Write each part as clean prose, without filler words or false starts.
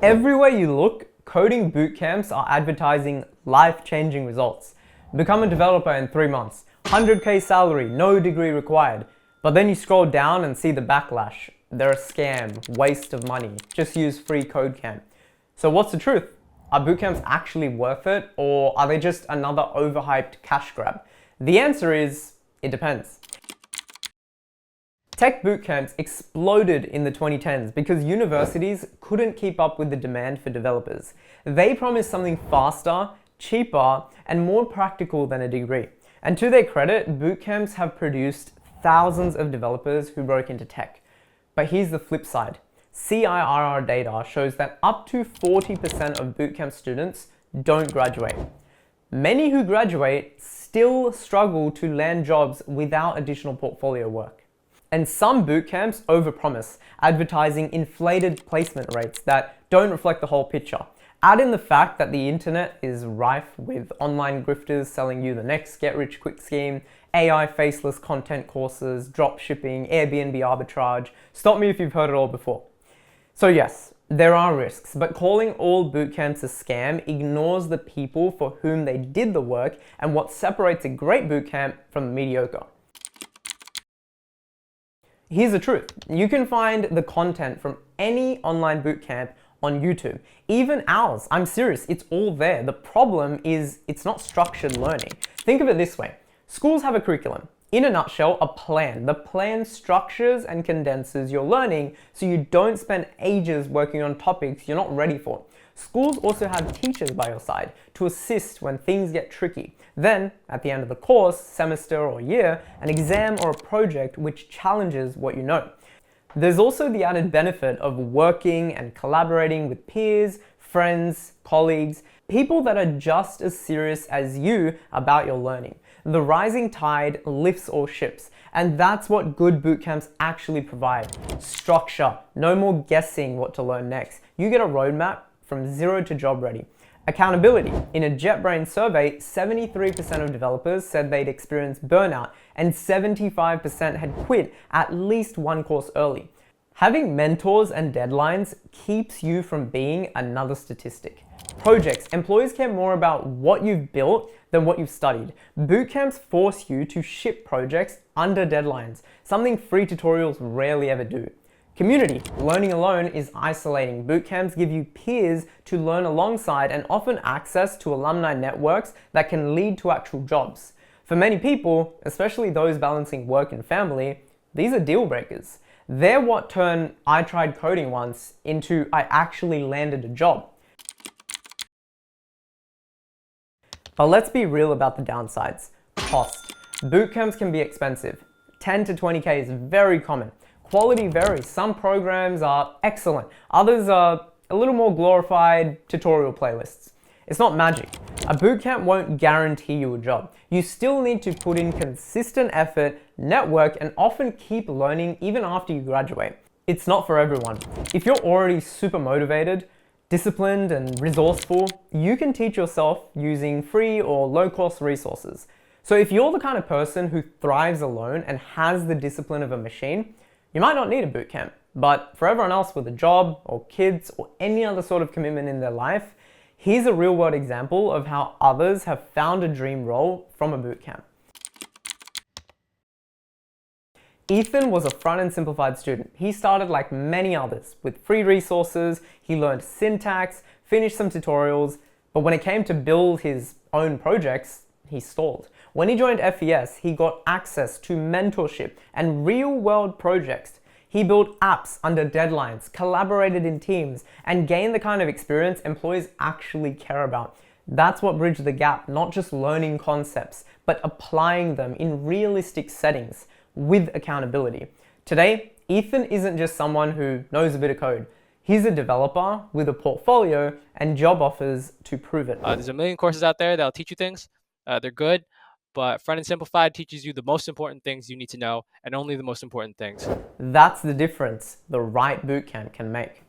Everywhere you look, coding bootcamps are advertising life-changing results. Become a developer in 3 months, 100k salary, no degree required. But then you scroll down and see the backlash. They're a scam, waste of money, just use free code camp. So what's the truth? Are bootcamps actually worth it, or are they just another overhyped cash grab? The answer is, it depends. Tech bootcamps exploded in the 2010s because universities couldn't keep up with the demand for developers. They promised something faster, cheaper, and more practical than a degree. And to their credit, bootcamps have produced thousands of developers who broke into tech. But here's the flip side. CIRR data shows that up to 40% of bootcamp students don't graduate. Many who graduate still struggle to land jobs without additional portfolio work. And some bootcamps overpromise, advertising inflated placement rates that don't reflect the whole picture. Add in the fact that the internet is rife with online grifters selling you the next get-rich-quick scheme, AI faceless content courses, drop shipping, Airbnb arbitrage. Stop me if you've heard it all before. So yes, there are risks, but calling all bootcamps a scam ignores the people for whom they did the work and what separates a great bootcamp from the mediocre. Here's the truth. You can find the content from any online bootcamp on YouTube, even ours. I'm serious, it's all there. The problem is it's not structured learning. Think of it this way. Schools have a curriculum. In a nutshell, a plan. The plan structures and condenses your learning so you don't spend ages working on topics you're not ready for. Schools also have teachers by your side to assist when things get tricky. Then, at the end of the course, semester or year, an exam or a project which challenges what you know. There's also the added benefit of working and collaborating with peers, friends, colleagues, people that are just as serious as you about your learning. The rising tide lifts all ships, and that's what good bootcamps actually provide. Structure, no more guessing what to learn next. You get a roadmap from zero to job ready. Accountability. In a JetBrains survey, 73% of developers said they'd experienced burnout, and 75% had quit at least one course early. Having mentors and deadlines keeps you from being another statistic. Projects. Employees care more about what you've built than what you've studied. Bootcamps force you to ship projects under deadlines, something free tutorials rarely ever do. Community. Learning alone is isolating. Bootcamps give you peers to learn alongside and often access to alumni networks that can lead to actual jobs. For many people, especially those balancing work and family, these are deal breakers. They're what turn "I tried coding once" into "I actually landed a job." But let's be real about the downsides. Cost. Bootcamps can be expensive. 10 to 20k is very common. Quality varies. Some programs are excellent. Others are a little more glorified tutorial playlists. It's not magic. A bootcamp won't guarantee you a job. You still need to put in consistent effort, network, and often keep learning even after you graduate. It's not for everyone. If you're already super motivated, disciplined, and resourceful, you can teach yourself using free or low-cost resources. So if you're the kind of person who thrives alone and has the discipline of a machine, you might not need a bootcamp. But for everyone else with a job or kids or any other sort of commitment in their life, here's a real-world example of how others have found a dream role from a bootcamp. Ethan was a Frontend Simplified student. He started like many others with free resources. He learned syntax, finished some tutorials, but when it came to build his own projects, he stalled. When he joined FES, he got access to mentorship and real-world projects. He built apps under deadlines, collaborated in teams, and gained the kind of experience employees actually care about. That's what bridged the gap, not just learning concepts, but applying them in realistic settings with accountability. Today, Ethan isn't just someone who knows a bit of code. He's a developer with a portfolio and job offers to prove it. There's a million courses out there that'll teach you things. They're good, but Frontend Simplified teaches you the most important things you need to know, and only the most important things. That's the difference the right bootcamp can make.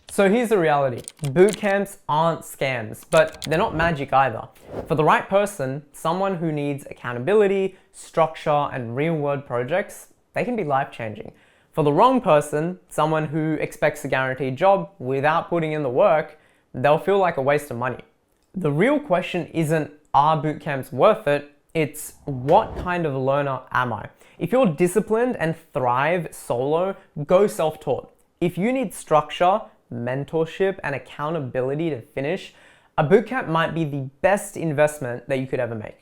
So here's the reality. Bootcamps aren't scams, but they're not magic either. For the right person, someone who needs accountability, structure, and real-world projects, they can be life-changing. For the wrong person, someone who expects a guaranteed job without putting in the work, they'll feel like a waste of money. The real question isn't, are bootcamps worth it? It's, what kind of learner am I? If you're disciplined and thrive solo, go self-taught. If you need structure, mentorship, and accountability to finish, a bootcamp might be the best investment that you could ever make.